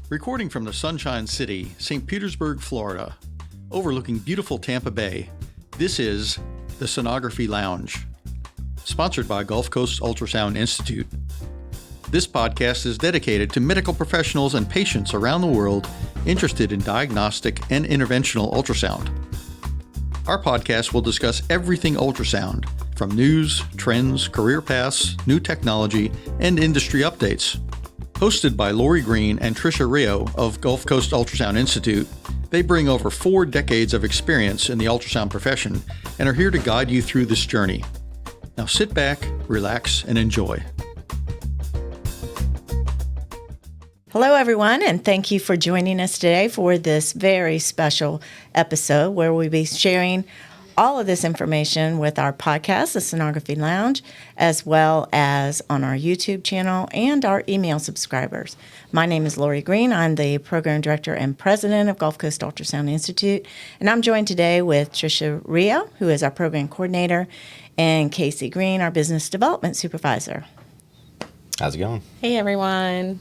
Recording from the Sunshine City, St. Petersburg, Florida, overlooking beautiful Tampa Bay, this is the Sonography Lounge, sponsored by Gulfcoast Ultrasound Institute. This podcast is dedicated to medical professionals and patients around the world interested in diagnostic and interventional ultrasound. Our podcast will discuss everything ultrasound, from news, trends, career paths, new technology, and industry updates. Hosted by Lori Green and Trisha Reo of Gulfcoast Ultrasound Institute, they bring over 4 decades of experience in the ultrasound profession and are here to guide you through this journey. Now sit back, relax, and enjoy. Hello, everyone, and thank you for joining us today for this very special episode where we'll be sharing all of this information with our podcast, the Sonography Lounge, as well as on our YouTube channel and our email subscribers. My name is Lori Green. I'm the Program Director and President of Gulfcoast Ultrasound Institute, and I'm joined today with Trisha Reo, who is our Program Coordinator, and Casey Green, our Business Development Supervisor. How's it going? Hey, everyone.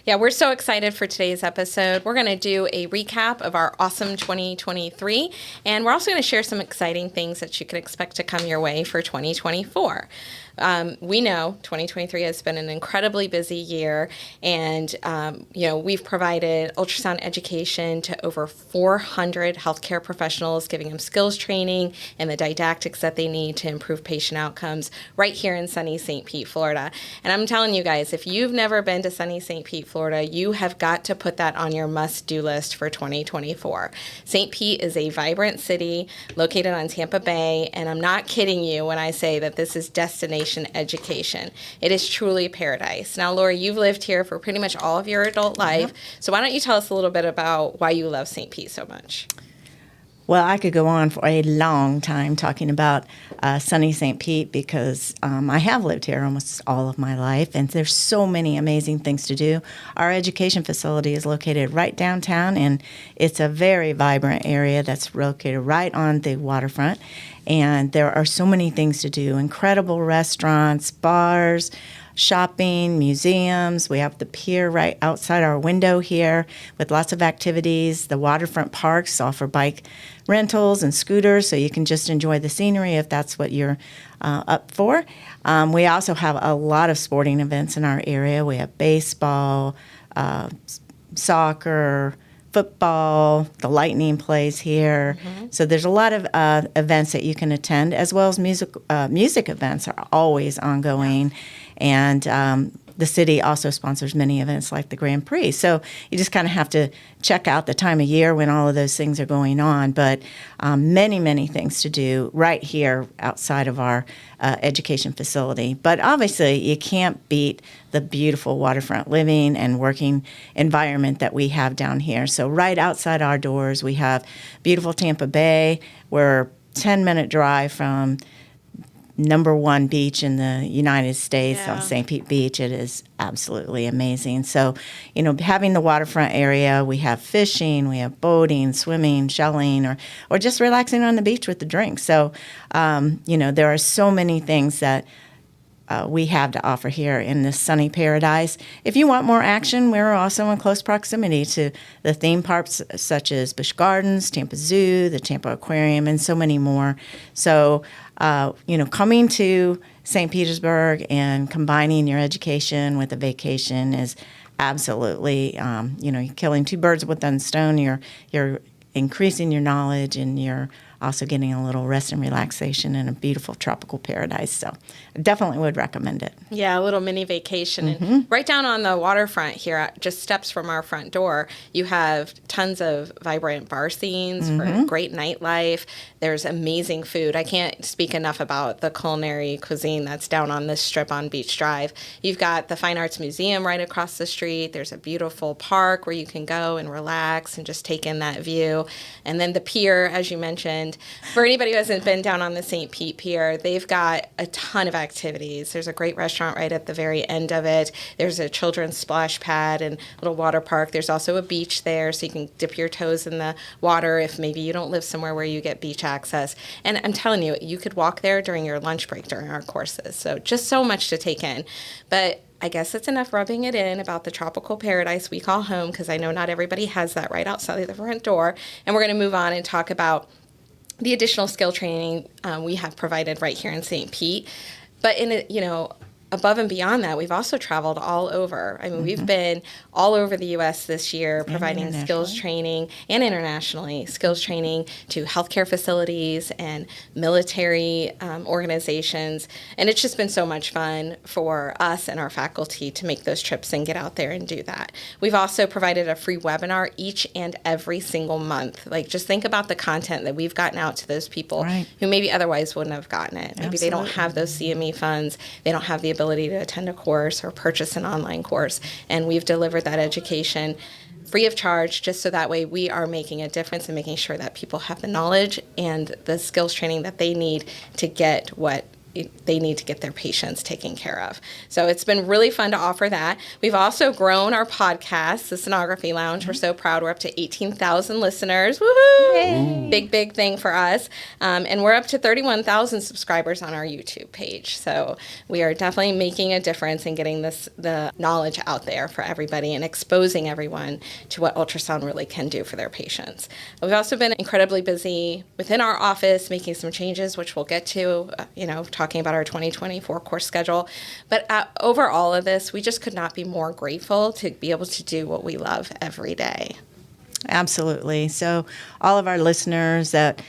Yeah, we're so excited for today's episode. We're going to do a recap of our awesome 2023, and we're also going to share some exciting things that you can expect to come your way for 2024. We know 2023 has been an incredibly busy year, and we've provided ultrasound education to over 400 healthcare professionals, giving them skills training and the didactics that they need to improve patient outcomes right here in sunny St. Pete, Florida. And I'm telling you guys, if you've never been to sunny St. Pete, Florida, you have got to put that on your must-do list for 2024. St. Pete is a vibrant city located on Tampa Bay, and I'm not kidding you when I say that this is destination education. It is truly paradise. Now, Lori, you've lived here for pretty much all of your adult life, so why don't you tell us a little bit about why you love St. Pete so much? Well, I could go on for a long time talking about sunny St. Pete because I have lived here almost all of my life, and there's so many amazing things to do. Our education facility is located right downtown, and it's a very vibrant area that's located right on the waterfront, and there are so many things to do, incredible restaurants, bars, shopping, museums. We have the pier right outside our window here with lots of activities. The waterfront parks offer bike rentals and scooters, so you can just enjoy the scenery if that's what you're up for. We also have a lot of sporting events in our area. We have baseball, soccer, football, the Lightning plays here. So there's a lot of events that you can attend, as well as music events are always ongoing. And the city also sponsors many events like the Grand Prix. So you just kind of have to check out the time of year when all of those things are going on. But many, many things to do right here outside of our education facility. But obviously, you can't beat the beautiful waterfront living and working environment that we have down here. So right outside our doors, we have beautiful Tampa Bay. We're a 10-minute drive from #1 beach in the United States on St. Pete Beach. It is absolutely amazing. So, having the waterfront area, we have fishing, we have boating, swimming, shelling, or just relaxing on the beach with the drinks. So, there are so many things that we have to offer here in this sunny paradise. If you want more action, we're also in close proximity to the theme parks such as Busch Gardens, Tampa Zoo, the Tampa Aquarium, and so many more. So, coming to St. Petersburg and combining your education with a vacation is absolutely, you're killing 2 birds with one stone. You're increasing your knowledge, and you're also getting a little rest and relaxation in a beautiful tropical paradise. So I definitely would recommend it. Yeah, a little mini vacation. And right down on the waterfront here, just steps from our front door, you have tons of vibrant bar scenes for great nightlife. There's amazing food. I can't speak enough about the culinary cuisine that's down on this strip on Beach Drive. You've got the Fine Arts Museum right across the street. There's a beautiful park where you can go and relax and just take in that view. And then the pier, as you mentioned, for anybody who hasn't been down on the St. Pete Pier, they've got a ton of activities. There's a great restaurant right at the very end of it. There's a children's splash pad and little water park. There's also a beach there, so you can dip your toes in the water if maybe you don't live somewhere where you get beach access. And I'm telling you, you could walk there during your lunch break during our courses. So just so much to take in. But I guess it's enough rubbing it in about the tropical paradise we call home, because I know not everybody has that right outside of the front door. And we're going to move on and talk about the additional skill training we have provided right here in St. Pete. But above and beyond that, we've also traveled all over. I mean, we've been all over the U.S. this year providing skills training, and internationally, skills training to healthcare facilities and military organizations. And it's just been so much fun for us and our faculty to make those trips and get out there and do that. We've also provided a free webinar each and every single month. Like, just think about the content that we've gotten out to those people who maybe otherwise wouldn't have gotten it. Maybe they don't have those CME funds. They don't have the ability to attend a course or purchase an online course. And we've delivered that education free of charge, just so that way we are making a difference and making sure that people have the knowledge and the skills training that they need to get what they need to get their patients taken care of. So it's been really fun to offer that. We've also grown our podcast, the Sonography Lounge. We're so proud. We're up to 18,000 listeners. Woohoo! Yay. Big thing for us. And we're up to 31,000 subscribers on our YouTube page. So we are definitely making a difference in getting the knowledge out there for everybody and exposing everyone to what ultrasound really can do for their patients. We've also been incredibly busy within our office making some changes, which we'll get to, talking about our 2024 course schedule. But over all of this, we just could not be more grateful to be able to do what we love every day. Absolutely. So all of our listeners that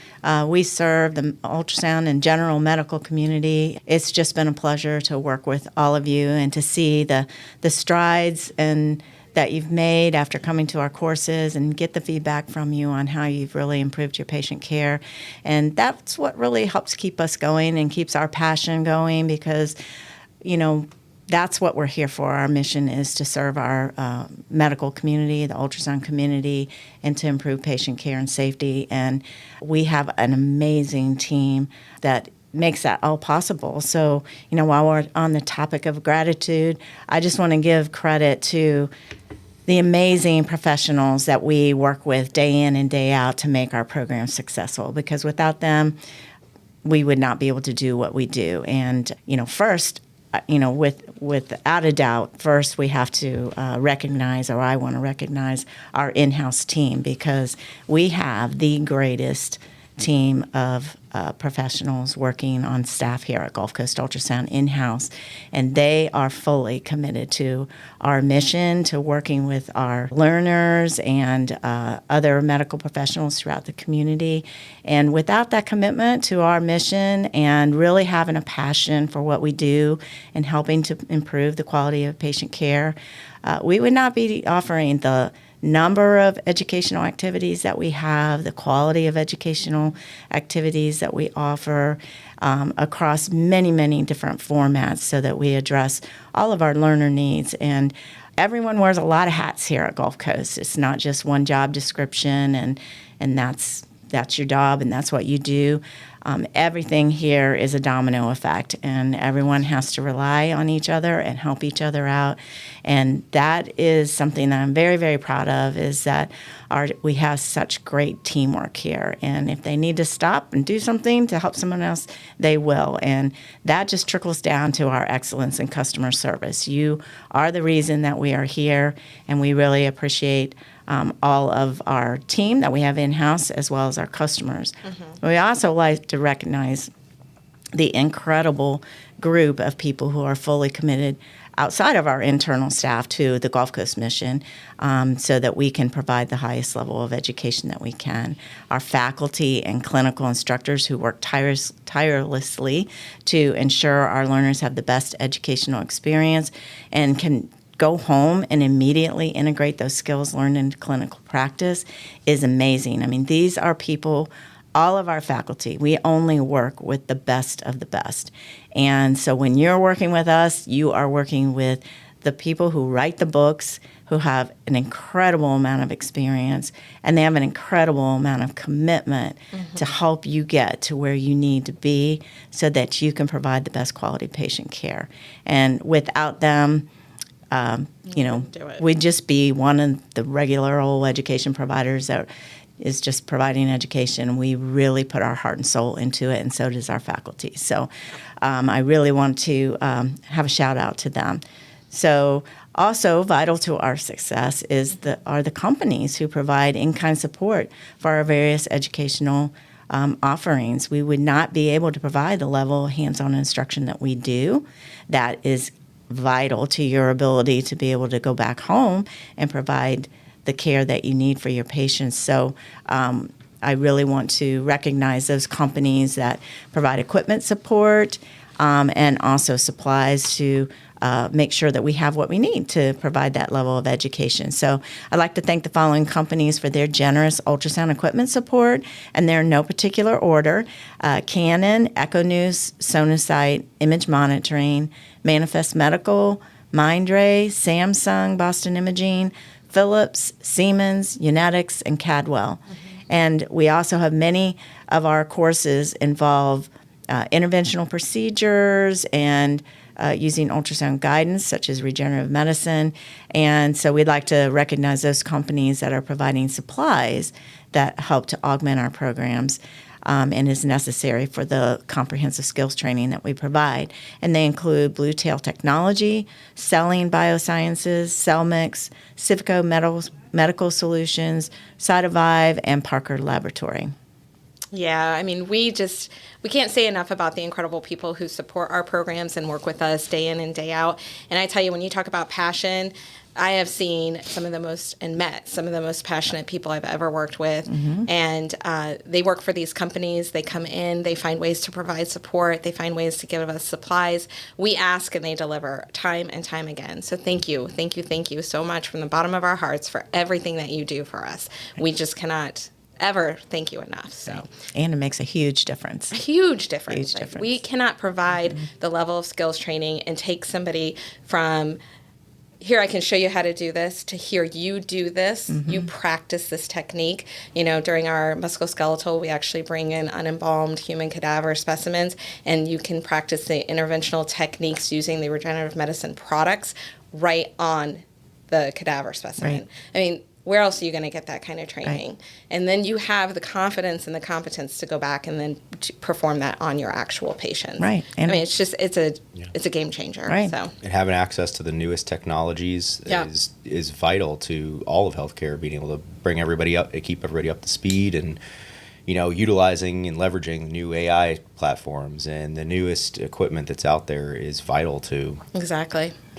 we serve, the ultrasound and general medical community, it's just been a pleasure to work with all of you and to see the strides and that you've made after coming to our courses and get the feedback from you on how you've really improved your patient care. And that's what really helps keep us going and keeps our passion going, because, that's what we're here for. Our mission is to serve our medical community, the ultrasound community, and to improve patient care and safety. And we have an amazing team that makes that all possible. So, while we're on the topic of gratitude, I just want to give credit to the amazing professionals that we work with day in and day out to make our program successful, because without them, we would not be able to do what we do. And, first, without a doubt, first we have to recognize, or I want to recognize, our in-house team, because we have the greatest team of professionals working on staff here at Gulfcoast Ultrasound in-house, and they are fully committed to our mission, to working with our learners and other medical professionals throughout the community. And without that commitment to our mission and really having a passion for what we do and helping to improve the quality of patient care, we would not be offering the number of educational activities that we have, the quality of educational activities that we offer across many different formats, so that we address all of our learner needs. And everyone wears a lot of hats here at Gulfcoast. It's not just one job description and that's your job and that's what you do. Everything here is a domino effect, and everyone has to rely on each other and help each other out. And that is something that I'm very, very proud of, is that we have such great teamwork here. And if they need to stop and do something to help someone else, they will. And that just trickles down to our excellence in customer service. You are the reason that we are here, and we really appreciate all of our team that we have in-house, as well as our customers. Mm-hmm. We also like to recognize the incredible group of people who are fully committed outside of our internal staff to the Gulfcoast mission, so that we can provide the highest level of education that we can. Our faculty and clinical instructors who work tirelessly to ensure our learners have the best educational experience and can go home and immediately integrate those skills learned into clinical practice is amazing. I mean, these are people, all of our faculty, we only work with the best of the best. And so when you're working with us, you are working with the people who write the books, who have an incredible amount of experience, and they have an incredible amount of commitment to help you get to where you need to be so that you can provide the best quality patient care. And without them, we'd just be one of the regular old education providers that is just providing education. We really put our heart and soul into it, and so does our faculty. So I really want to have a shout out to them. So also vital to our success are the companies who provide in-kind support for our various educational offerings. We would not be able to provide the level of hands-on instruction that we do. That is vital to your ability to be able to go back home and provide the care that you need for your patients. So I really want to recognize those companies that provide equipment support and also supplies to make sure that we have what we need to provide that level of education. So I'd like to thank the following companies for their generous ultrasound equipment support, and they're in no particular order: Canon, Echo News, Sonosite, Image Monitoring, Manifest Medical, Mindray, Samsung, Boston Imaging, Philips, Siemens, Unetics, and Cadwell. And we also have many of our courses involve interventional procedures and using ultrasound guidance, such as regenerative medicine. And so we'd like to recognize those companies that are providing supplies that help to augment our programs and is necessary for the comprehensive skills training that we provide. And they include Blue Tail Technology, Selling Biosciences, Cellmix, Civico Medical Solutions, Cytovive, and Parker Laboratory. Yeah, I mean, we can't say enough about the incredible people who support our programs and work with us day in and day out. And I tell you, when you talk about passion, I have seen some of the most passionate people I've ever worked with. And they work for these companies. They come in, they find ways to provide support. They find ways to give us supplies. We ask and they deliver time and time again. So thank you so much from the bottom of our hearts for everything that you do for us. We just cannot ever thank you enough. So, and it makes a huge difference. A huge difference. We cannot provide the level of skills training and take somebody from here, I can show you how to do this, to here, you do this, you practice this technique. You know, during our musculoskeletal, we actually bring in unembalmed human cadaver specimens, and you can practice the interventional techniques using the regenerative medicine products right on the cadaver specimen. Right. I mean, where else are you going to get that kind of training? Right. And then you have the confidence and the competence to go back and then to perform that on your actual patients. Right. And I mean, it's a game changer. Right. So. And having access to the newest technologies is vital to all of healthcare, being able to bring everybody up, keep everybody up to speed, and utilizing and leveraging new AI platforms and the newest equipment that's out there is vital to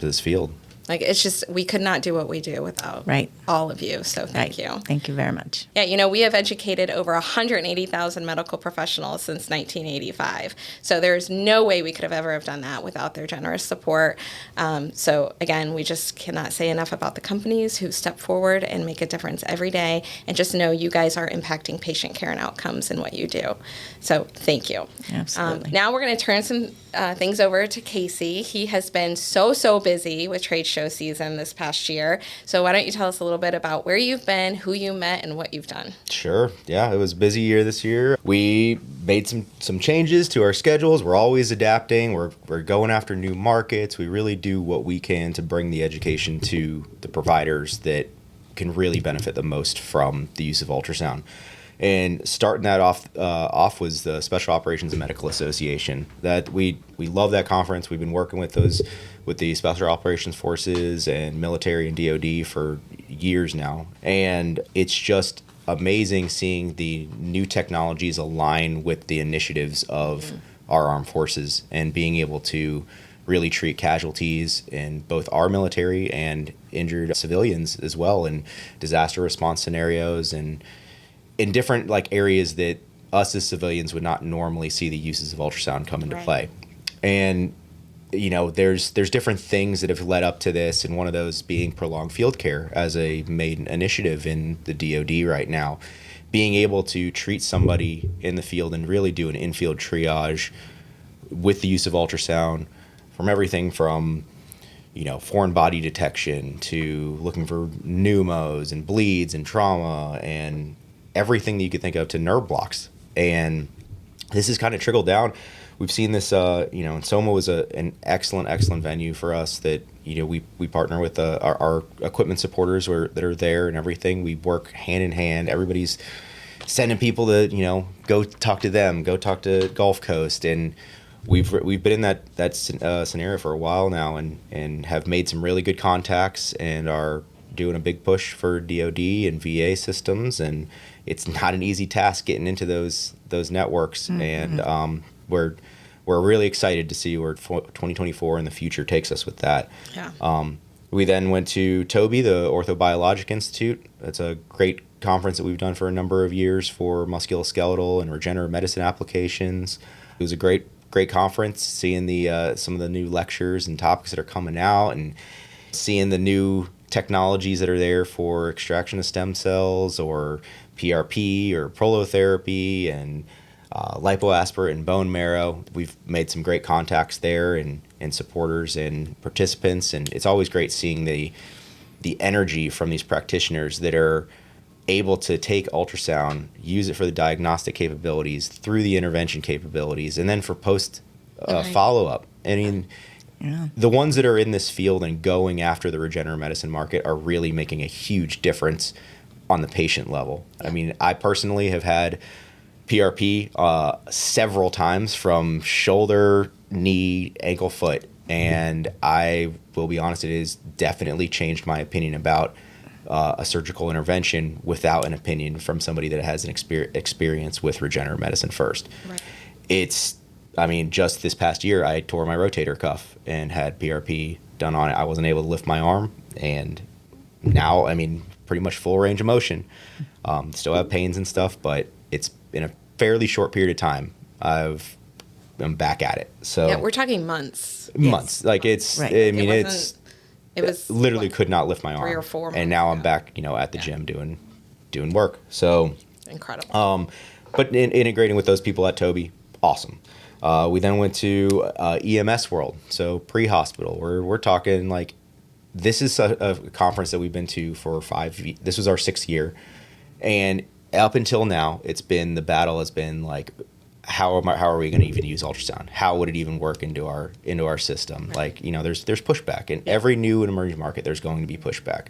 this field. Like, it's just, we could not do what we do without all of you. So thank you. Thank you very much. Yeah, we have educated over 180,000 medical professionals since 1985. So there's no way we could have ever have done that without their generous support. So again, we just cannot say enough about the companies who step forward and make a difference every day. And just know you guys are impacting patient care and outcomes in what you do. So thank you. Absolutely. Now we're going to turn some things over to Casey. He has been so busy with trade show season this past year. So why don't you tell us a little bit about where you've been, who you met, and what you've done? Sure. Yeah, it was a busy year this year. We made some changes to our schedules. We're always adapting. We're going after new markets. We really do what we can to bring the education to the providers that can really benefit the most from the use of ultrasound. And starting that off was the Special Operations and Medical Association. That we love that conference. We've been working with the Special Operations Forces and military and DoD for years now. And it's just amazing seeing the new technologies align with the initiatives of our armed forces and being able to really treat casualties in both our military and injured civilians as well, in disaster response scenarios and in different areas that us as civilians would not normally see the uses of ultrasound come into play. And there's different things that have led up to this, and one of those being prolonged field care as a main initiative in the DoD right now. Being able to treat somebody in the field and really do an in-field triage with the use of ultrasound, from everything from foreign body detection to looking for pneumos and bleeds and trauma and everything that you could think of, to nerve blocks. And this has kind of trickled down. We've seen this, and SOMA was an excellent venue for us that, we partner with our equipment supporters that are there and everything. We work hand in hand. Everybody's sending people to, go talk to them, go talk to Gulfcoast. And we've been in that scenario for a while now, and have made some really good contacts, and are doing a big push for DoD and VA systems, and it's not an easy task getting into those networks, and we're really excited to see where 2024 in the future takes us with that. Yeah. We then went to TOBI, the Orthobiologic Institute. That's a great conference that we've done for a number of years for musculoskeletal and regenerative medicine applications. It was a great conference, seeing the some of the new lectures and topics that are coming out, and seeing the new technologies that are there for extraction of stem cells, or PRP or prolotherapy, and lipoaspirate and bone marrow. We've made some great contacts there, and supporters and participants, and it's always great seeing the energy from these practitioners that are able to take ultrasound, use it for the diagnostic capabilities, through the intervention capabilities, and then for post follow-up. I mean, the ones that are in this field and going after the regenerative medicine market are really making a huge difference on the patient level. I mean, I personally have had PRP several times, from shoulder, knee, ankle, foot, and I will be honest, it has definitely changed my opinion about a surgical intervention without an opinion from somebody that has an experience with regenerative medicine first. Right. I mean, just this past year, I tore my rotator cuff and had PRP done on it. I wasn't able to lift my arm, and now, I mean, pretty much full range of motion. Still have pains and stuff, but it's in a fairly short period of time, I'm back at it. So yeah, we're talking months. Months. Yes. Like it's, right. I mean, it was literally could not lift my arm. 3 or 4 months. And now I'm back, at the gym doing work. So incredible. But integrating with those people at TOBI, awesome. We then went to EMS World, so pre-hospital. We're talking like, this is a conference that we've been to for this was our 6th year, and up until now, the battle has been like, how are we going to even use ultrasound? How would it even work into our system? Right. Like, there's pushback in every new and emerging market. There's going to be pushback,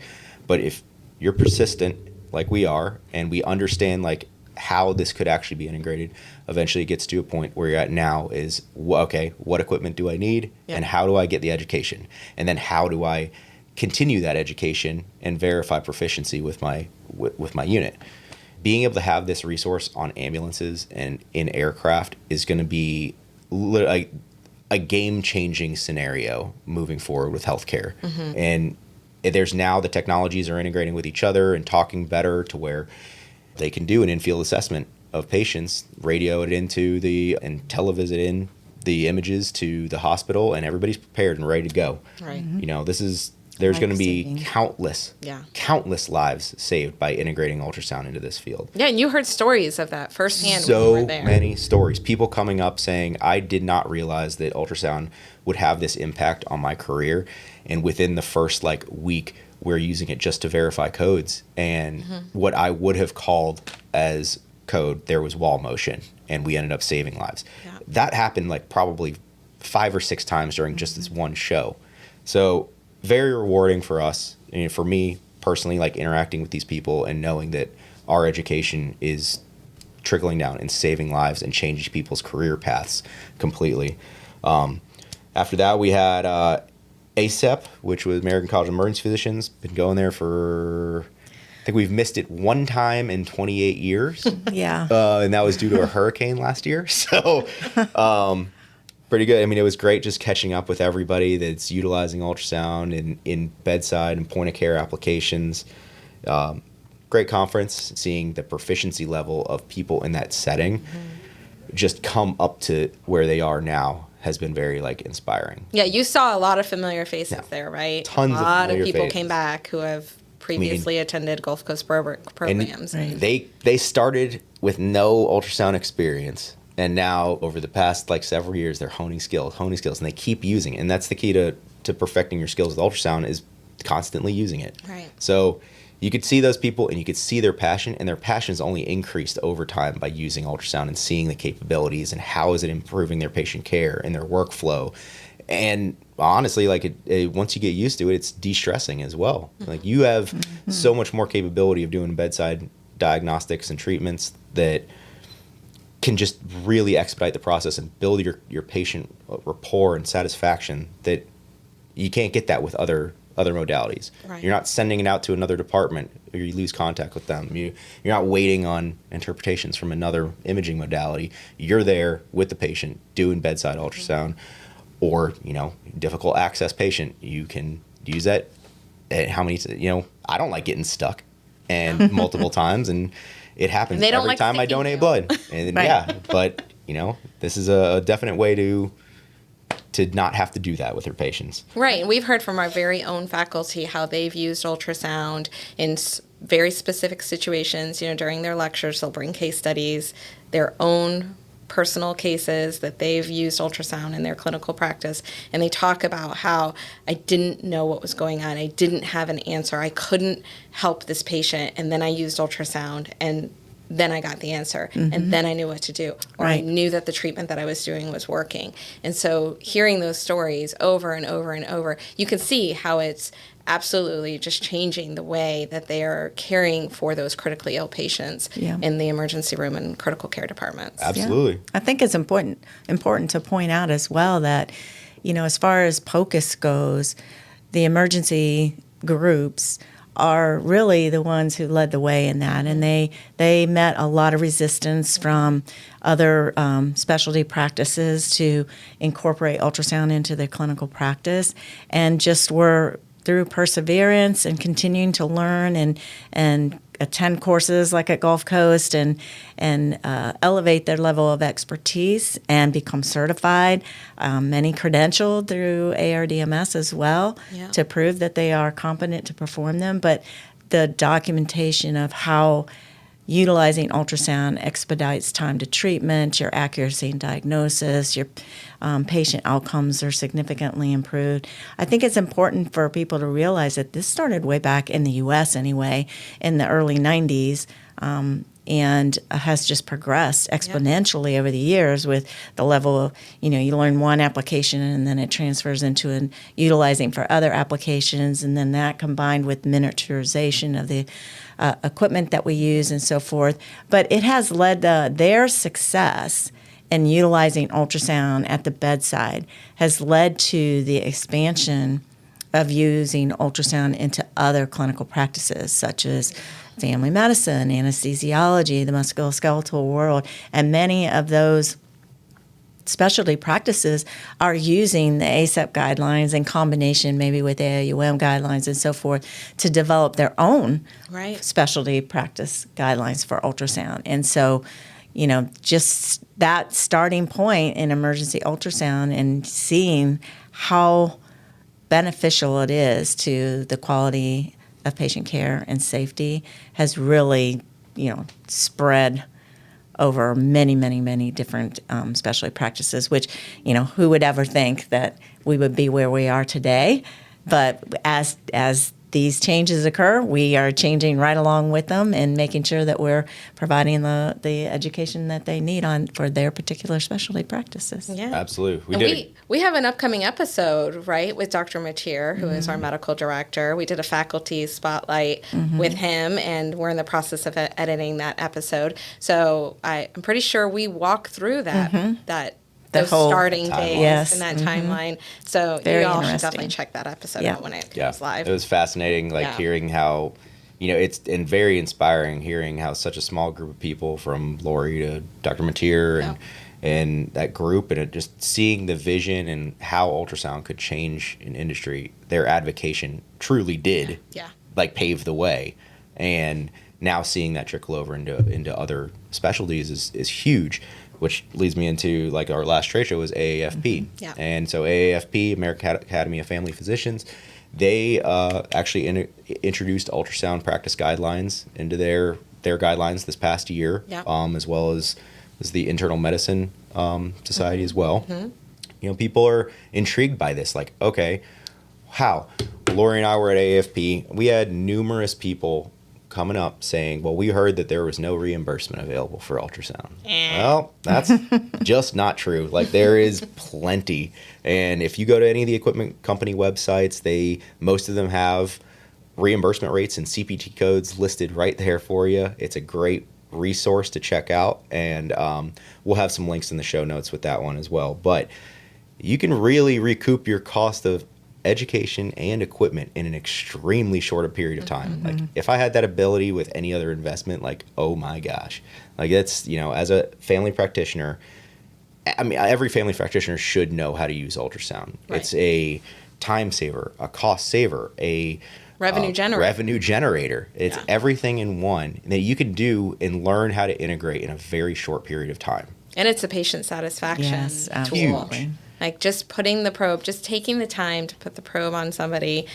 but if you're persistent like we are, and we understand like how this could actually be integrated, eventually it gets to a point where you're at now is, okay, what equipment do I need, and how do I get the education, and then how do I continue that education and verify proficiency with my unit. Being able to have this resource on ambulances and in aircraft is going to be like a game-changing scenario moving forward with healthcare. Mm-hmm. And there's now the technologies are integrating with each other and talking better to where they can do an in-field assessment of patients, radio it into and televisit in the images to the hospital, and everybody's prepared and ready to go. Right. Mm-hmm. There's going to be countless lives saved by integrating ultrasound into this field. Yeah, and you heard stories of that firsthand when you were there. So many stories. People coming up saying, I did not realize that ultrasound would have this impact on my career. And within the first week, we're using it just to verify codes. And what I would have called as code, there was wall motion, and we ended up saving lives. Yeah. That happened probably 5 or 6 times during just this one show. So very rewarding for us, and for me personally, interacting with these people and knowing that our education is trickling down and saving lives and changing people's career paths completely. After that, we had ACEP, which was American College of Emergency Physicians. Been going there for, I think we've missed it one time in 28 years. Yeah. And that was due to a hurricane last year. So pretty good. I mean, it was great just catching up with everybody that's utilizing ultrasound in bedside and point of care applications. Great conference, seeing the proficiency level of people in that setting just come up to where they are now has been very inspiring. Yeah, you saw a lot of familiar faces there, right? Tons of familiar faces. A lot of people came back who have previously attended Gulfcoast programs. And they started with no ultrasound experience. And now, over the past several years, they're honing skills, and they keep using it. And that's the key to perfecting your skills with ultrasound, is constantly using it. Right. So you could see those people, and you could see their passion, and their passion is only increased over time by using ultrasound and seeing the capabilities and how is it improving their patient care and their workflow. And honestly, once you get used to it, it's de-stressing as well. You have so much more capability of doing bedside diagnostics and treatments that can just really expedite the process and build your patient rapport and satisfaction that you can't get that with other modalities. Right. You're not sending it out to another department or you lose contact with them. You're not waiting on interpretations from another imaging modality. You're there with the patient doing bedside ultrasound, or, difficult access patient. You can use that. I don't like getting stuck and multiple times, and it happens They don't every like time I sticking donate you. blood. And Right. but this is a definite way to not have to do that with your patients. Right, and we've heard from our very own faculty how they've used ultrasound in very specific situations. During their lectures, they'll bring case studies, their own personal cases that they've used ultrasound in their clinical practice, and they talk about how I didn't know what was going on. I didn't have an answer. I couldn't help this patient, and then I used ultrasound, and then I got the answer, and then I knew what to do, or I Right. knew that the treatment that I was doing was working. And so hearing those stories over and over and over, you can see how it's absolutely just changing the way that they are caring for those critically ill patients Yeah. in the emergency room and critical care departments. Absolutely. Yeah. I think it's important to point out as well that, as far as POCUS goes, the emergency groups are really the ones who led the way in that, and they met a lot of resistance from other specialty practices to incorporate ultrasound into their clinical practice, and just were, through perseverance and continuing to learn and attend courses like at Gulfcoast and elevate their level of expertise and become certified, many credentialed through ARDMS as well, Yeah. to prove that they are competent to perform them. But the documentation of how utilizing ultrasound expedites time to treatment, your accuracy in diagnosis, your patient outcomes are significantly improved. I think it's important for people to realize that this started way back in the U.S. anyway, in the early 90s, and has just progressed exponentially over the years with the level of, you learn one application and then it transfers into utilizing for other applications, and then that combined with miniaturization of the equipment that we use and so forth. But it has led their success in utilizing ultrasound at the bedside has led to the expansion of using ultrasound into other clinical practices, such as family medicine, anesthesiology, the musculoskeletal world, and many of those specialty practices are using the ACEP guidelines in combination maybe with AAUM guidelines and so forth to develop their own Right. specialty practice guidelines for ultrasound. And so, just that starting point in emergency ultrasound and seeing how beneficial it is to the quality of patient care and safety has really, spread over many, many, many different specialty practices, which, who would ever think that we would be where we are today? But as these changes occur, we are changing right along with them and making sure that we're providing the education that they need for their particular specialty practices. Yeah. Absolutely. We have an upcoming episode, right, with Dr. Mateer, who is our medical director. We did a faculty spotlight with him, and we're in the process of editing that episode. So I'm pretty sure we walk through that those whole starting timeline. days Yes. and that timeline. So Very you all should interesting. definitely check that episode Yeah. out when it Yeah, goes live. it was fascinating, hearing how, it's and very inspiring hearing how such a small group of people, from Lori to Dr. Mateer and that group, and just seeing the vision and how ultrasound could change an industry. Their advocacy truly did, pave the way, and now seeing that trickle over into other specialties is huge. Which leads me into, our last trade show was AAFP. Yeah. And so AAFP, American Academy of Family Physicians, they actually introduced ultrasound practice guidelines into their guidelines this past year, as well as the Internal Medicine Society as well. People are intrigued by this. Okay, how? Lori and I were at AAFP. We had numerous people coming up saying, well, we heard that there was no reimbursement available for ultrasound. Well, that's just not true. There is plenty. And if you go to any of the equipment company websites, most of them have reimbursement rates and CPT codes listed right there for you. It's a great resource to check out, and we'll have some links in the show notes with that one as well. But you can really recoup your cost of education and equipment in an extremely short period of time. Like, if I had that ability with any other investment, like, oh my gosh, like, that's, as a family practitioner, I mean, every family practitioner should know how to use ultrasound. Right. It's a time saver, a cost saver, a revenue generator. It's everything in one that you can do and learn how to integrate in a very short period of time. And it's a patient satisfaction tool. Huge. Like, just putting the probe, just taking the time to put the probe on somebody,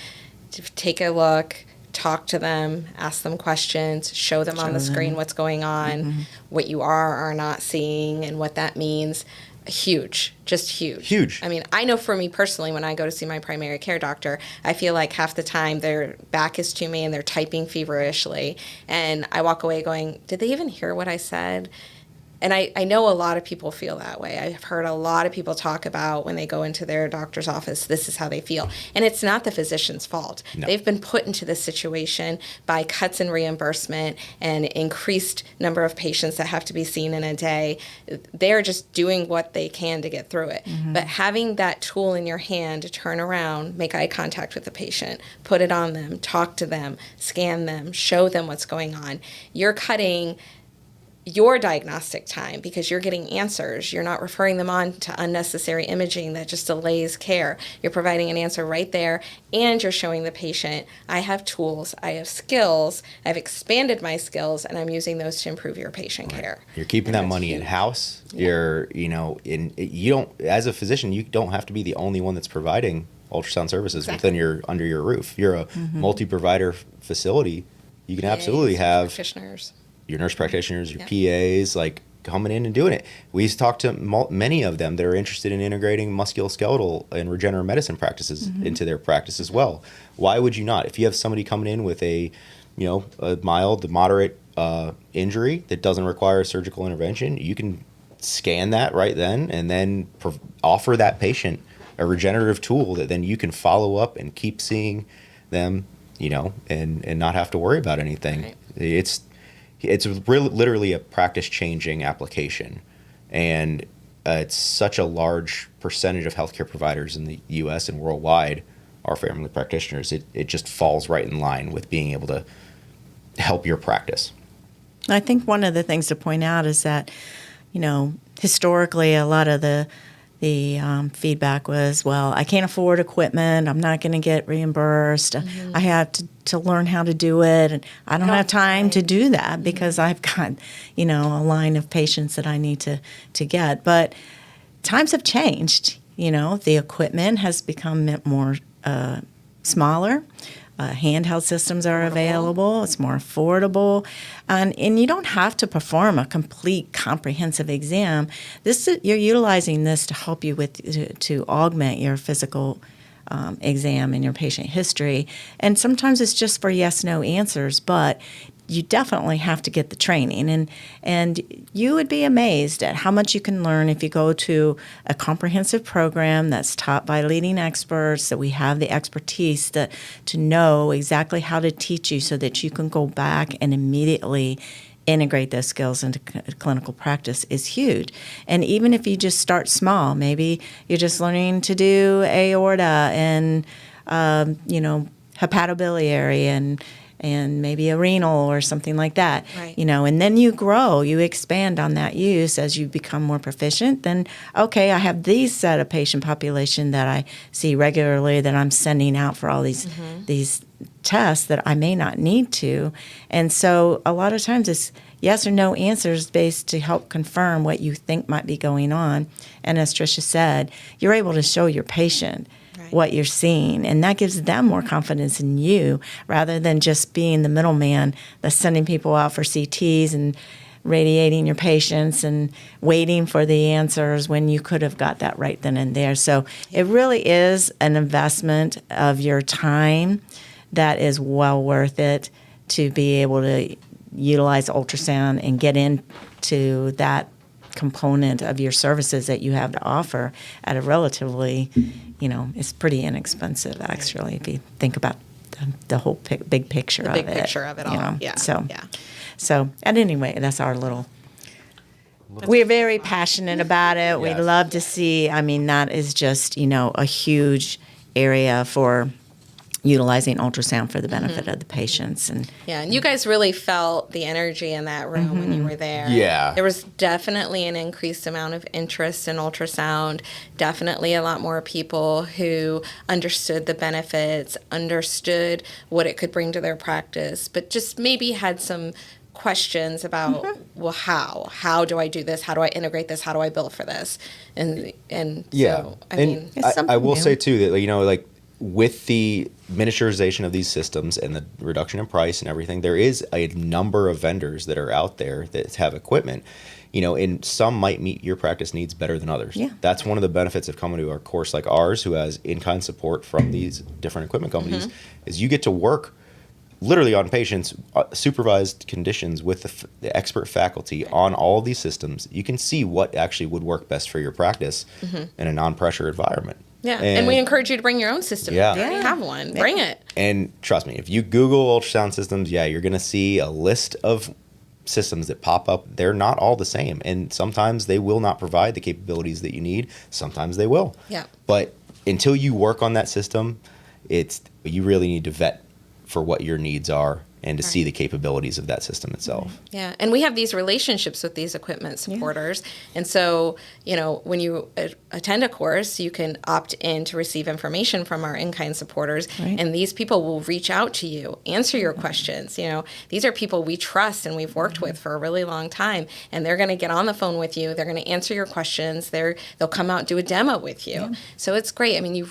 to take a look, talk to them, ask them questions, show them on the screen what's going on, what you are not seeing, and what that means. Huge, just huge. Huge. I mean, I know for me personally, when I go to see my primary care doctor, I feel like half the time their back is to me and they're typing feverishly. And I walk away going, did they even hear what I said? And I know a lot of people feel that way. I've heard a lot of people talk about when they go into their doctor's office, this is how they feel. And it's not the physician's fault. No. They've been put into this situation by cuts in reimbursement and increased number of patients that have to be seen in a day. They're just doing what they can to get through it. But having that tool in your hand to turn around, make eye contact with the patient, put it on them, talk to them, scan them, show them what's going on, you're cutting your diagnostic time because you're getting answers. You're not referring them on to unnecessary imaging that just delays care. You're providing an answer right there, and you're showing the patient, I have tools, I have skills, I've expanded my skills, and I'm using those to improve your patient care. You're keeping that money in-house. You're, you don't, as a physician, you don't have to be the only one that's providing ultrasound services under your roof. You're a multi-provider facility. You can absolutely have practitioners, your nurse practitioners, your PAs, like, coming in and doing it. We talked to many of them that are interested in integrating musculoskeletal and regenerative medicine practices into their practice as well. Why would you not? If you have somebody coming in with a mild to moderate injury that doesn't require surgical intervention, you can scan that right then and then offer that patient a regenerative tool that then you can follow up and keep seeing them, and not have to worry about anything. Right. It's literally a practice-changing application, and it's such a large percentage of healthcare providers in the U.S. and worldwide are family practitioners. It just falls right in line with being able to help your practice. I think one of the things to point out is that, historically a lot of the feedback was, well, I can't afford equipment. I'm not going to get reimbursed. I have to learn how to do it. And I don't have time to do that because I've got, a line of patients that I need to get. But times have changed. The equipment has become more smaller. Handheld systems are available. It's more affordable. And you don't have to perform a complete comprehensive exam. You're utilizing this to help you to augment your physical exam and your patient history. And sometimes it's just for yes/no answers, but you definitely have to get the training. And you would be amazed at how much you can learn if you go to a comprehensive program that's taught by leading experts, that we have the expertise to know exactly how to teach you so that you can go back and immediately integrate those skills into clinical practice is huge. And even if you just start small, maybe you're just learning to do aorta and, hepatobiliary and maybe a renal or something like that, right. And then you grow, you expand on that use as you become more proficient. Then, okay, I have these set of patient population that I see regularly that I'm sending out for all these tests that I may not need to. And so a lot of times it's yes or no answers based to help confirm what you think might be going on. And as Trisha said, you're able to show your patient what you're seeing, and that gives them more confidence in you rather than just being the middleman that's sending people out for CTs and radiating your patients and waiting for the answers when you could have got that right then and there. So it really is an investment of your time that is well worth it to be able to utilize ultrasound and get into that component of your services that you have to offer at a relatively, it's pretty inexpensive actually if you think about the whole big picture of it. Big picture of it all. You know? Yeah. So at any rate, that's our little. We're very passionate about it. We'd Yes. love to see. I mean, that is just a huge area for utilizing ultrasound for the benefit of the patients. And And you guys really felt the energy in that room when you were there. Yeah. There was definitely an increased amount of interest in ultrasound, definitely a lot more people who understood the benefits, understood what it could bring to their practice, but just maybe had some questions about, well, how do I do this? How do I integrate this? How do I bill for this? And so, I mean, It's I will something say new. too that like with the miniaturization of these systems and the reduction in price and everything, there is a number of vendors that are out there that have equipment, and some might meet your practice needs better than others. Yeah. That's one of the benefits of coming to a course like ours, who has in-kind support from these different equipment companies, is you get to work literally on patients, supervised conditions with the expert faculty on all of these systems. You can see what actually would work best for your practice in a non-pressure environment. yeah. And we encourage you to bring your own system. Yeah. If you already have one. Bring it. And trust me, if you Google ultrasound systems, you're going to see a list of systems that pop up. They're not all the same. And sometimes they will not provide the capabilities that you need. Sometimes they will. Yeah. But until you work on that system, you really need to vet for what your needs are and to see the capabilities of that system itself. Yeah, and we have these relationships with these equipment supporters. And so, when you attend a course, you can opt in to receive information from our in-kind supporters. Right. And these people will reach out to you, answer your questions. These are people we trust and we've worked with for a really long time. And they're going to get on the phone with you. They're going to answer your questions. They'll come out and do a demo with you. Yeah. So it's great. I mean,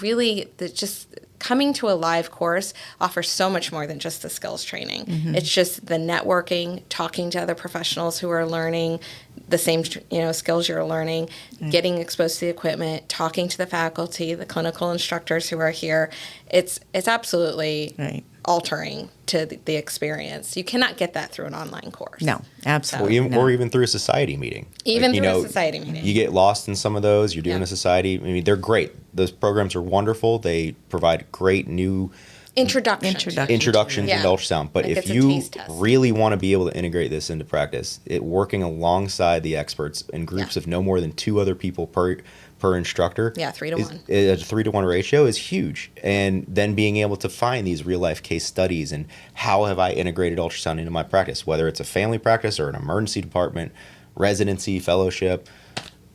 coming to a live course offers so much more than just the skills training. It's just the networking, talking to other professionals who are learning the same skills you're learning, getting exposed to the equipment, talking to the faculty, the clinical instructors who are here. It's absolutely altering to the experience. You cannot get that through an online course. No, absolutely. Or even through a society meeting. Even through a society meeting. You get lost in some of those. You're doing a society. I mean, they're great. Those programs are wonderful. They provide great new introductions into ultrasound. But if you really want to be able to integrate this into practice, working alongside the experts in groups of no more than 2 other people per instructor. 3 to 1. A 3 to 1 ratio is huge. And then being able to find these real life case studies and how have I integrated ultrasound into my practice, whether it's a family practice or an emergency department, residency, fellowship,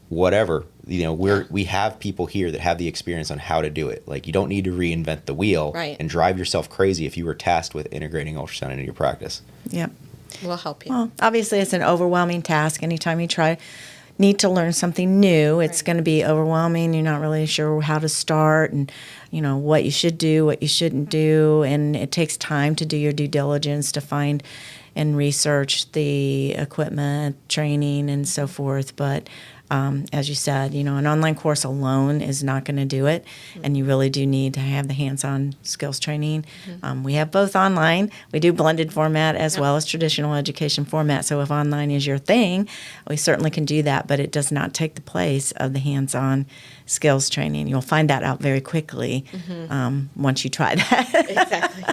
whatever. We have people here that have the experience on how to do it. Like, you don't need to reinvent the wheel and drive yourself crazy if you were tasked with integrating ultrasound into your practice. Yep. We'll help you. Well, obviously, it's an overwhelming task. Anytime you need to learn something new, it's going to be overwhelming. You're not really sure how to start and, what you should do, what you shouldn't do. And it takes time to do your due diligence to find and research the equipment, training, and so forth. But as you said, an online course alone is not going to do it, and you really do need to have the hands-on skills training. We have both online. We do blended format as well as traditional education format. So if online is your thing, we certainly can do that, but it does not take the place of the hands-on skills training. You'll find that out very quickly once you try that. Exactly.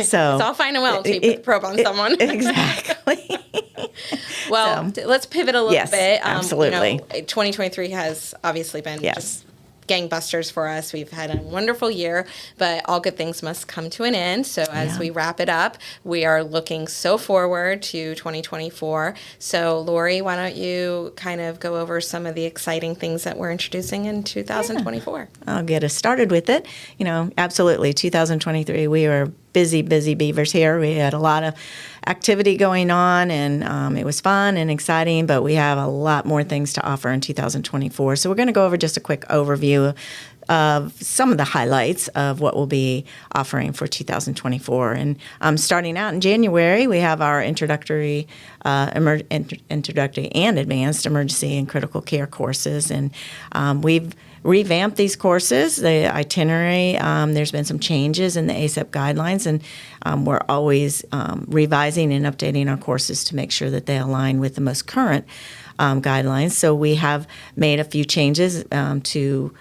So it's all fine and well until you put the probe on someone. Exactly. Well, let's pivot a little bit. Absolutely. 2023 has obviously been just gangbusters for us. We've had a wonderful year, but all good things must come to an end. So as we wrap it up, we are looking so forward to 2024. So Lori, why don't you kind of go over some of the exciting things that we're introducing in 2024? I'll get us started with it. Absolutely. 2023, we were busy beavers here. We had a lot of activity going on, and it was fun and exciting, but we have a lot more things to offer in 2024. So we're going to go over just a quick overview of some of the highlights of what we'll be offering for 2024. And starting out in January, we have our introductory and advanced emergency and critical care courses. And we've revamped these courses, the itinerary. There's been some changes in the ACEP guidelines, and we're always revising and updating our courses to make sure that they align with the most current guidelines. So we have made a few changes to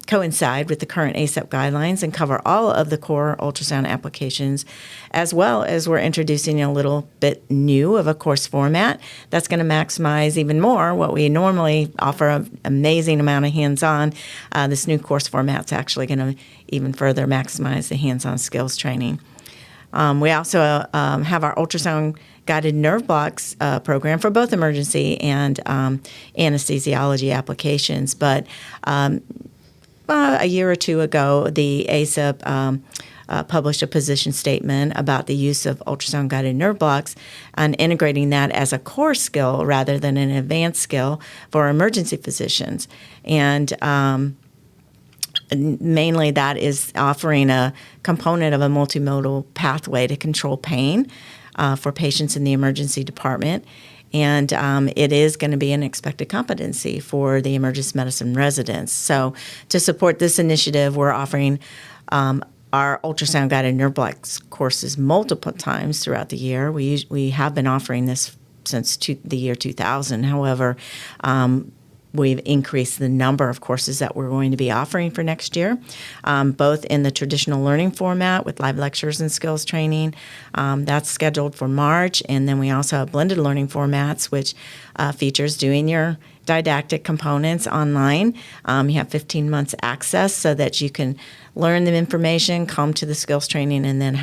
coincide with the current ACEP guidelines and cover all of the core ultrasound applications, as well as we're introducing a little bit new of a course format that's going to maximize even more what we normally offer an amazing amount of hands-on. This new course format's actually going to even further maximize the hands-on skills training. We also have our ultrasound guided nerve blocks program for both emergency and anesthesiology applications. But a year or two ago, the ACEP published a position statement about the use of ultrasound guided nerve blocks and integrating that as a core skill rather than an advanced skill for emergency physicians. And mainly that is offering a component of a multimodal pathway to control pain for patients in the emergency department. And it is going to be an expected competency for the emergency medicine residents. So to support this initiative, we're offering our ultrasound guided nerve blocks courses multiple times throughout the year. We have been offering this since the year 2000. However, we've increased the number of courses that we're going to be offering for next year, both in the traditional learning format with live lectures and skills training. That's scheduled for March. And then we also have blended learning formats, which features doing your didactic components online. You have 15 months access so that you can learn the information, come to the skills training, and then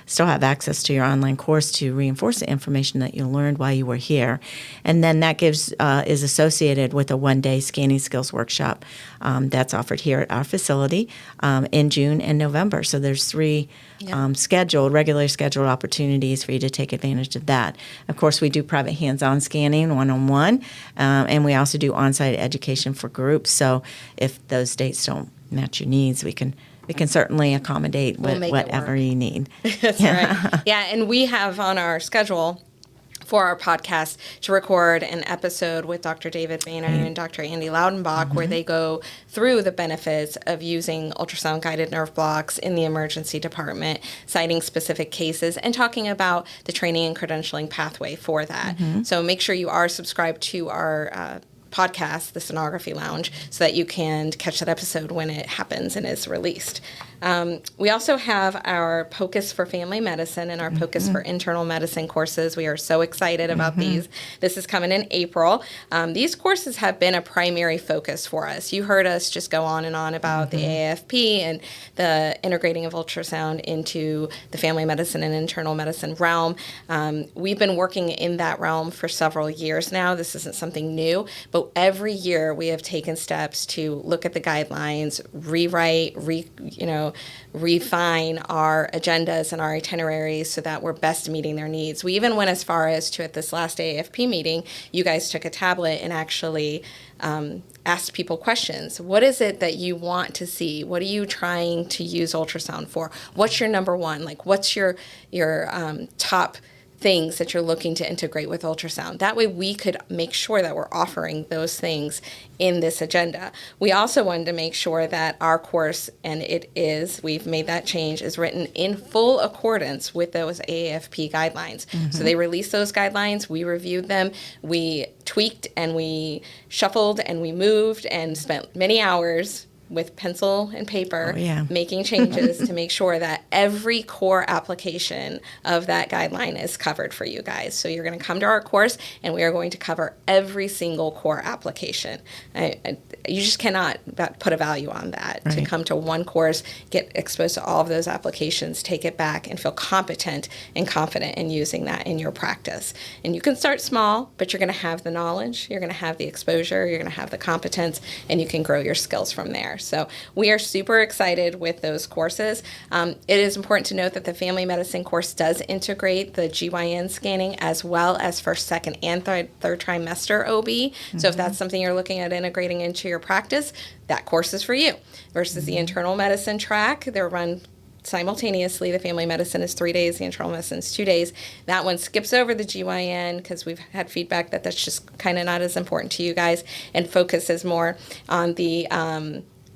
still have access to your online course to reinforce the information that you learned while you were here. And then that is associated with a one-day scanning skills workshop that's offered here at our facility in June and November. So there's three regularly scheduled opportunities for you to take advantage of that. Of course, we do private hands-on scanning one-on-one, and we also do on-site education for groups. So if those dates don't match your needs, we can certainly accommodate whatever you need. That's right. Yeah, and we have on our schedule for our podcast to record an episode with Dr. David Boehner and Dr. Andy Laudenbach, where they go through the benefits of using ultrasound guided nerve blocks in the emergency department, citing specific cases and talking about the training and credentialing pathway for that. So make sure you are subscribed to our podcast, the Sonography Lounge, so that you can catch that episode when it happens and is released. We also have our POCUS for Family Medicine and our POCUS for Internal Medicine courses. We are so excited about these. This is coming in April. These courses have been a primary focus for us. You heard us just go on and on about the AFP and the integrating of ultrasound into the family medicine and internal medicine realm. We've been working in that realm for several years now. This isn't something new, but every year we have taken steps to look at the guidelines, rewrite, refine our agendas and our itineraries so that we're best meeting their needs. We even went as far as to, at this last AFP meeting, you guys took a tablet and actually asked people questions. What is it that you want to see? What are you trying to use ultrasound for? What's your number one? Like, what's your top things that you're looking to integrate with ultrasound? That way we could make sure that we're offering those things in this agenda. We also wanted to make sure that our course, and we've made that change, is written in full accordance with those AAFP guidelines. So they released those guidelines, we reviewed them, we tweaked and we shuffled and we moved and spent many hours with pencil and paper, making changes to make sure that every core application of that guideline is covered for you guys. So you're going to come to our course, and we are going to cover every single core application. You just cannot put a value on that. Right. To come to one course, get exposed to all of those applications, take it back, and feel competent and confident in using that in your practice. And you can start small, but you're going to have the knowledge, you're going to have the exposure, you're going to have the competence, and you can grow your skills from there. So we are super excited with those courses. It is important to note that the family medicine course does integrate the GYN scanning as well as first, second, and third trimester OB. So if that's something you're looking at integrating into your practice, that course is for you. Versus the internal medicine track, they're run simultaneously. The family medicine is 3 days, the internal medicine is 2 days. That one skips over the GYN because we've had feedback that that's just kind of not as important to you guys, and focuses more on the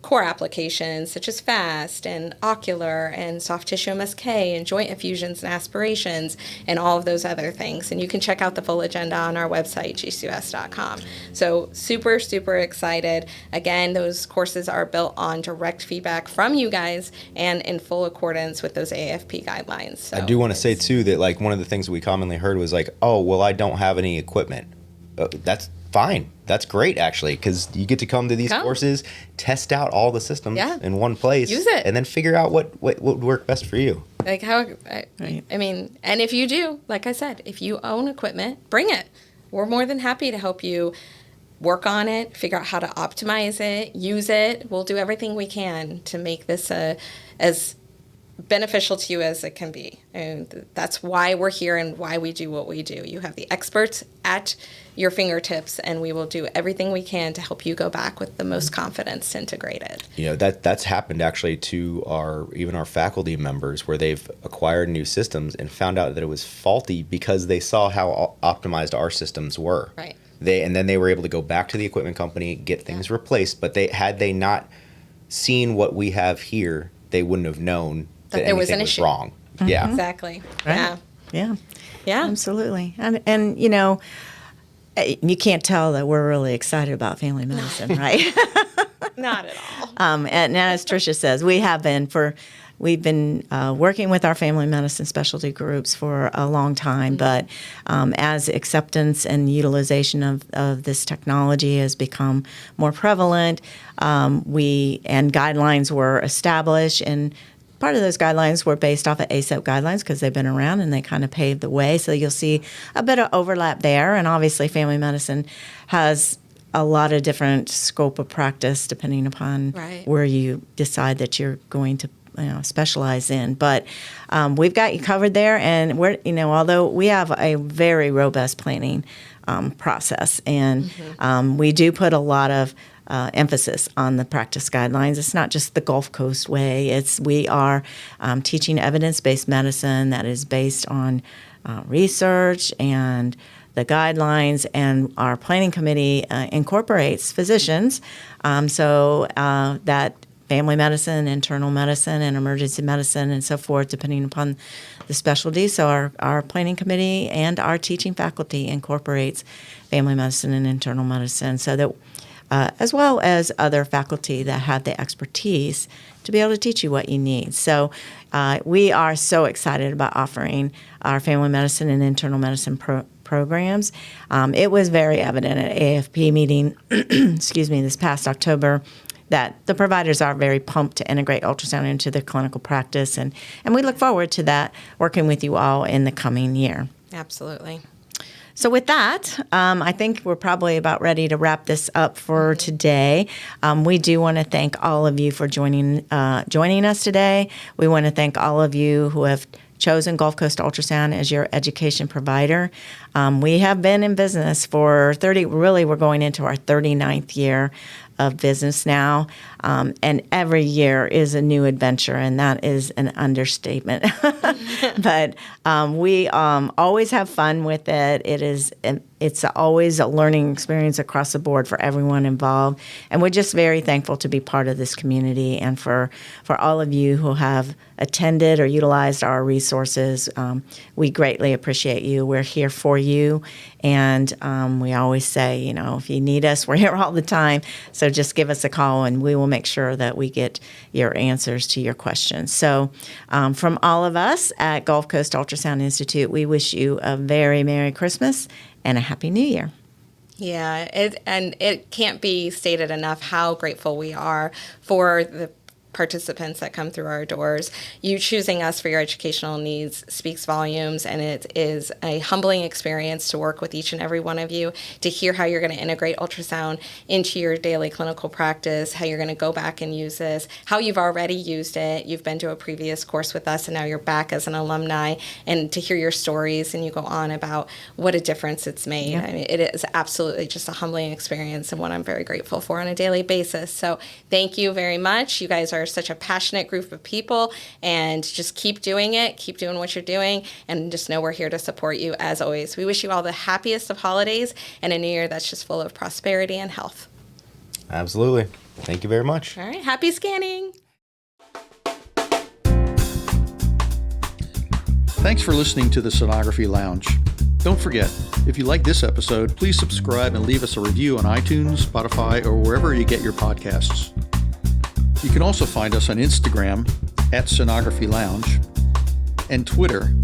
core applications such as FAST and ocular and soft tissue MSK and joint infusions and aspirations and all of those other things. And you can check out the full agenda on our website, gcus.com. So super, super excited. Again, those courses are built on direct feedback from you guys and in full accordance with those AFP guidelines. So I do want to say too that like one of the things we commonly heard was like, oh, well, I don't have any equipment. That's fine. That's great, actually, because you get to come to these courses, test out all the systems in one place, use it, and then figure out what would work best for you. Like I mean, and if you do, like I said, if you own equipment, bring it. We're more than happy to help you work on it, figure out how to optimize it, use it. We'll do everything we can to make this as beneficial to you as it can be. And that's why we're here and why we do what we do. You have the experts at your fingertips, and we will do everything we can to help you go back with the most confidence to integrate it. You know, that's happened actually to our faculty members, where they've acquired new systems and found out that it was faulty because they saw how optimized our systems were. Right. And then they were able to go back to the equipment company, get things replaced, but had they not seen what we have here, they wouldn't have known that there was an anything was issue. wrong. Mm-hmm. Yeah. Exactly. Right. Yeah. Absolutely. And you know, you can't tell that we're really excited about family medicine, right? Not at all. And as Trisha says, we've been working with our family medicine specialty groups for a long time, but as acceptance and utilization of this technology has become more prevalent, and guidelines were established, and part of those guidelines were based off of ACEP guidelines because they've been around and they kind of paved the way. So you'll see a bit of overlap there. And obviously family medicine has a lot of different scope of practice depending upon where you decide that you're going to specialize in. But we've got you covered there. And although we have a very robust planning process, and we do put a lot of emphasis on the practice guidelines. It's not just the Gulfcoast way. We are teaching evidence-based medicine that is based on research and the guidelines, and our planning committee incorporates physicians so that family medicine, internal medicine, and emergency medicine, and so forth, depending upon the specialty. So our planning committee and our teaching faculty incorporates family medicine and internal medicine, so that as well as other faculty that have the expertise to be able to teach you what you need. So we are so excited about offering our family medicine and internal medicine programs. It was very evident at AFP meeting, this past October, that the providers are very pumped to integrate ultrasound into their clinical practice, and we look forward to that, working with you all in the coming year. Absolutely. So with that, I think we're probably about ready to wrap this up for today. We do want to thank all of you for joining us today. We want to thank all of you who have chosen Gulfcoast Ultrasound as your education provider. We have been in business for we're going into our 39th year of business now, and every year is a new adventure, and that is an understatement. But we always have fun with it. It's always a learning experience across the board for everyone involved, and we're just very thankful to be part of this community, and for all of you who have attended or utilized our resources. We greatly appreciate you. We're here for you, and we always say, if you need us, we're here all the time. So just give us a call, and we will make sure that we get your answers to your questions. So from all of us at Gulfcoast Ultrasound Institute, we wish you a very Merry Christmas and a Happy New Year. Yeah, it can't be stated enough how grateful we are for the participants that come through our doors. You choosing us for your educational needs speaks volumes, and it is a humbling experience to work with each and every one of you, to hear how you're going to integrate ultrasound into your daily clinical practice, how you're going to go back and use this, how you've already used it. You've been to a previous course with us, and now you're back as an alumni, and to hear your stories, and you go on about what a difference it's made. Yeah. I mean, it is absolutely just a humbling experience, and one I'm very grateful for on a daily basis. So thank you very much. You guys are such a passionate group of people, and just keep doing it, keep doing what you're doing, and just know we're here to support you as always. We wish you all the happiest of holidays and a new year that's just full of prosperity and health. Absolutely. Thank you very much. All right. Happy scanning. Thanks for listening to the Sonography Lounge. Don't forget, if you like this episode, please subscribe and leave us a review on iTunes, Spotify, or wherever you get your podcasts. You can also find us on Instagram at Sonography Lounge and Twitter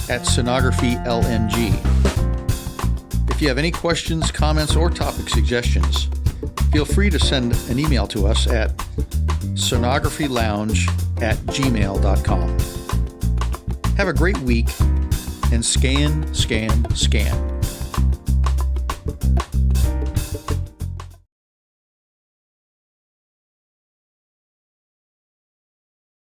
at SonographyLNG. If you have any questions, comments, or topic suggestions, feel free to send an email to us at sonographylounge@gmail.com. Have a great week and scan, scan, scan.